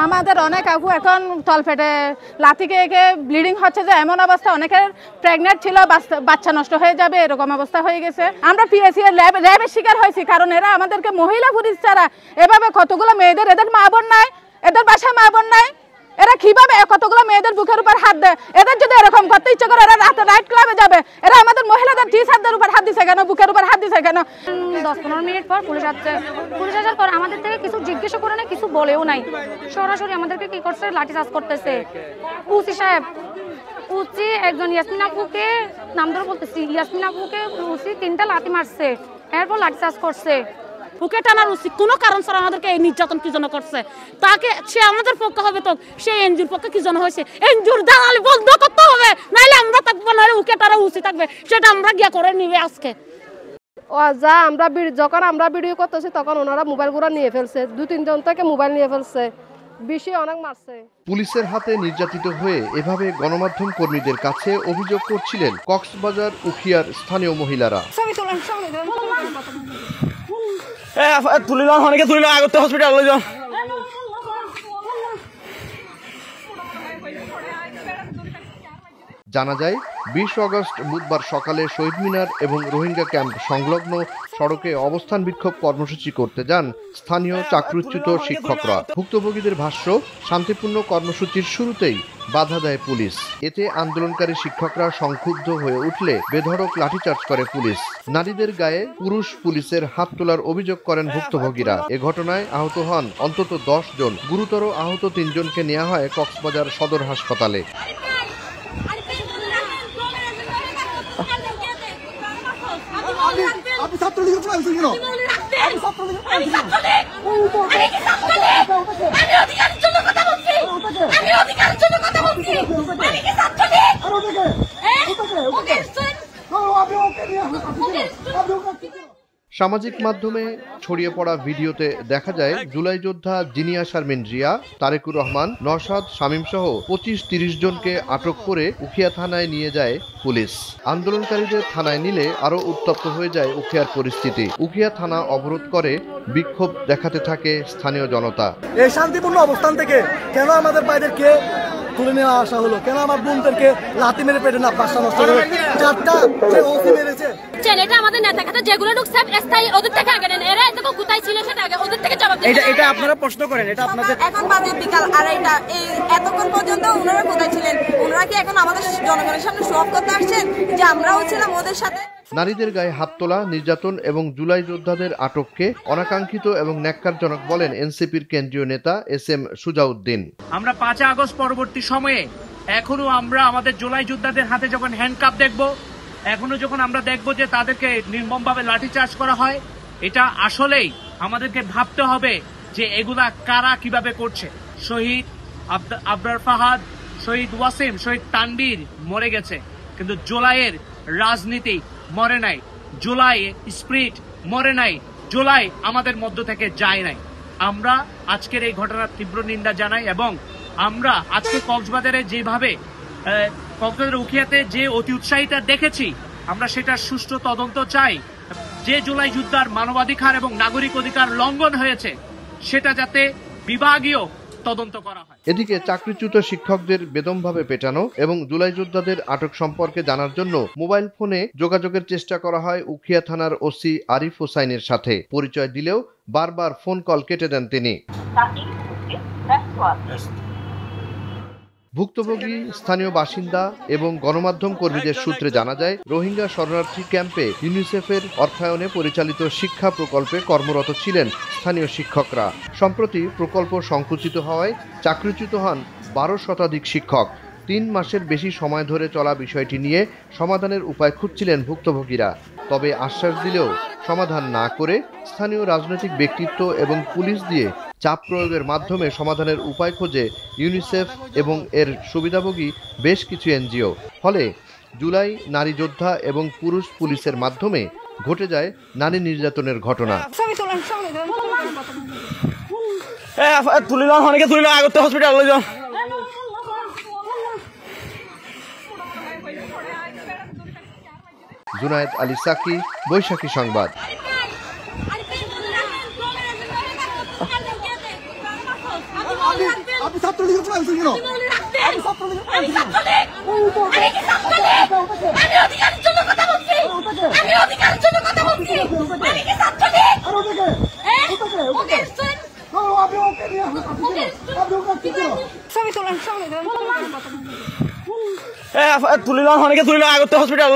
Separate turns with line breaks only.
আমাদের অনেক আপু এখন তলপেটে লাথি খেয়ে ব্লিডিং হচ্ছে, যে এমন অবস্থা, অনেকের প্রেগনেন্ট ছিল, বাচ্চা নষ্ট হয়ে যাবে এরকম অবস্থা হয়ে গেছে। আমরা পিএসসি এর র্যাবের শিকার হয়েছি, কারণ এরা আমাদেরকে মহিলা পুলিশ ছাড়া এভাবে কতগুলো মেয়েদের, এদের মা বোন নাই, এদের বাসায় মা বোন নাই, এরা কিভাবে কতগুলো মেয়েদের বুকের উপর হাত দেয়? এদের যদি এরকম করতে ইচ্ছে করে এরা রাতে নাইট ক্লাবে যাবে, এরা আমাদের মহিলাদের টিচারদের উপর হাত দিছে কেন, বুকের উপর হাত দিছে কেন?
10-15 মিনিট পর পুলিশ আসছে। পুলিশ আসার পর আমাদের থেকে কিছু জিজ্ঞেস করে না, কিছু বলেও নাই, সরাসরি আমাদেরকে কি করছে, লাঠিচার্জ করতেছে। ওসি সাহেব, ওসি একজন ইয়াসমিন আপুকে নাম ধরে বলতেছি, ইয়াসমিন আপুকে ওসি 3টা লাথি মারছে, এরপর লাঠিচার্জ করছে।
বুকে টানার উচিত কোনো কারণ ছাড়া আমাদেরকে এই নির্যাতন কি জন্য করছে? তাকে সে আমাদের পক্ষে হবে তো সে এনজিওর পক্ষে কি জন্য হয়েছে? এনজিওর দালালি বন্ধ করতে হবে, নাহলে আমরা থাকবো, নাহলে উকে টানা উচিত থাকবে, সেটা আমরা গিয়া করে নিবে আজকে।
যা আমরা যখন আমরা ভিডিও করতেছি তখন ওনারা মোবাইলগুলো নিয়ে ফেলছে, 2-3 জন থেকে মোবাইল নিয়ে ফেলছে, বেশি অনেক মারছে।
পুলিশের হাতে নির্যাতিত হয়ে এভাবে গণমাধ্যম কর্মীদের কাছে অভিযোগ করছিলেন কক্সবাজার উখিয়ার স্থানীয় মহিলারা। জানা যায় 20 আগস্ট বুধবার সকালে শহীদ মিনার এবং রোহিঙ্গা ক্যাম্প সংলগ্ন সড়কে অবস্থান বিক্ষোভ কর্মসূচি করতে যান স্থানীয় চাকরিচ্যুত শিক্ষকরা। ভুক্তভোগীদের ভাষ্য, শান্তিপূর্ণ কর্মসূচির শুরুতেই বাধা দেয় পুলিশ। এতে আন্দোলনকারী শিক্ষকরা সংক্ষুব্ধ হয়ে উঠলে বেধড়ক লাঠিচার্জ করে পুলিশ। নারীদের গায়ে পুরুষ পুলিশের হাত তোলার অভিযোগ করেন ভুক্তভোগীরা। এ ঘটনায় আহত হন অন্তত 10 জন। গুরুতর আহত 3 জনকে নেওয়া হয় কক্সবাজার সদর হাসপাতালে। সামাজিক মাধ্যমে ছড়িয়ে পড়া ভিডিওতে দেখা যায় জুলাই যোদ্ধা জিনিয়া শারমিন রিয়া, তারেকুর রহমান, নওশাদ, শামীম সহ 25-30 জনকে আটক করে উখিয়া থানায় নিয়ে যায় পুলিশ। আন্দোলনকারীদের থানায় নিলে আরো উত্তপ্ত হয়ে যায় উখিয়ার পরিস্থিতি। উখিয়া থানা অবরোধ করে বিক্ষোভ দেখাতে থাকে স্থানীয় জনতা।
এই শান্তিপূর্ণ অবস্থান থেকে কেন আমাদের বাইরেকে তুলে নিয়ে আসা হলো? কেন আমার বোনদেরকে লাথি মেরে পেটে না বাসা নষ্ট করে 4টা যে ওসি মেরেছে?
এটা আমাদের নেতা কথা যেগুলো ঢুকছে স্থায়ী ওদের থেকে আগে নেন, এরা এতক্ষণ কোথায় ছিল সেটা আগে ওদের থেকে জবাব দেন।
এটা আপনারা প্রশ্ন করেন, এটা আপনাদের।
এখন বাজে বিকাল 2:30, এই এতক্ষণ পর্যন্ত ওনারা কোথায় ছিলেন? ওনারা কি এখন আমাদের জনগণের সামনে শো অফ করতে আসছেন যে আমরাও ছিলাম ওদের সাথে?
নারীদের গায়ে হাত তোলা, নির্যাতন এবং জুলাই যোদ্ধাদের আটককে অনাকাঙ্ক্ষিত এবং ন্যাক্কারজনক বলেন এনসিপির কেন্দ্রীয় নেতা SM সুজাউদ্দিন।
আমরা 5 আগস্ট পরবর্তী সময়ে এখনো আমরা আমাদের জুলাই যোদ্ধাদের হাতে যখন হ্যান্ডকাপ দেখব, এখনো যখন আমরা দেখব যে তাদেরকে নির্মমভাবে লাঠিচার্জ করা হয়, এটা আসলেই আমাদেরকে ভাবতে হবে যে এগুলা কারা কিভাবে করছে। শহীদ আবরার ফাহাদ, শহীদ ওয়াসিম, শহীদ তানবীর মরে গেছে, কিন্তু জুলাইয়ের রাজনীতি মরে নাই, জুলাই স্পিরিট মরে নাই, জুলাই আমাদের মধ্য থেকে যায় নাই। আমরা আজকের এই ঘটনার তীব্র নিন্দা জানাই এবং আমরা আজকে কক্সবাজারে যেভাবে কক্সবাজার উখিয়াতে যে অতি উৎসাহিতা দেখেছি, আমরা সেটার সুষ্ঠু তদন্ত চাই। যে জুলাই যুদ্ধার মানবাধিকার এবং নাগরিক অধিকার লঙ্ঘন হয়েছে সেটা যাতে বিভাগীয় তদন্ত করা হয়।
এদিকে চাকরিচ্যুত শিক্ষকদের বেদমভাবে পেটানো এবং জুলাই যোদ্ধাদের আটক সম্পর্কে জানার জন্য মোবাইল ফোনে যোগাযোগের চেষ্টা করা হয় উখিয়া থানার ওসি আরিফ হোসাইনের সাথে। পরিচয় দিলেও বারবার ফোন কল কেটে দেন তিনি। ভুক্তভোগী স্থানীয় বাসিন্দা এবং গণমাধ্যম কর্মীদের সূত্রে জানা যায়, রোহিঙ্গা শরণার্থী ক্যাম্পে ইউনিসেফের অর্থায়নে পরিচালিত শিক্ষা প্রকল্পে কর্মরত ছিলেন স্থানীয় শিক্ষকরা। সম্প্রতি প্রকল্প সংকুচিত হওয়ায় চাকরিচ্যুত হন 12 শতাধিক শিক্ষক। 3 মাসের বেশি সময় ধরে চলা বিষয়টি নিয়ে সমাধানের উপায় খুঁজছিলেন ভুক্তভোগীরা। তবে আশ্বাস দিলেও সমাধান না করে স্থানীয় রাজনৈতিক ব্যক্তিত্ব এবং পুলিশ দিয়ে চাপ প্রয়োগের মাধ্যমে সমাধানের উপায় খোঁজে ইউনিসেফ এবং এর সুবিধাভোগী বেশ কিছু এনজিও। ফলে জুলাই নারী যোদ্ধা এবং পুরুষ পুলিশের মাধ্যমে ঘটে যায় নারী নির্যাতনের ঘটনা। জুনায়েদ আলী সাকি, বৈশাখী সংবাদ।
আপনি ছাত্রলীগের প্রধান ছিলেন কেন? আপনি ছাত্রলীগের প্রধান ছিলেন। আমি অধিকারের জন্য কথা বলছি। আমি অধিকারের জন্য কথা বলছি। আমি কি ছাত্রলীগ? আর ওটাকে ওকে আপনি ওকে নিয়ে আপনি ওকে কি করো?
ছবি তোলেন, ছবি তোলেন।
তুলিলাম অনেকে তুলিলাম আগতে হসপিটাল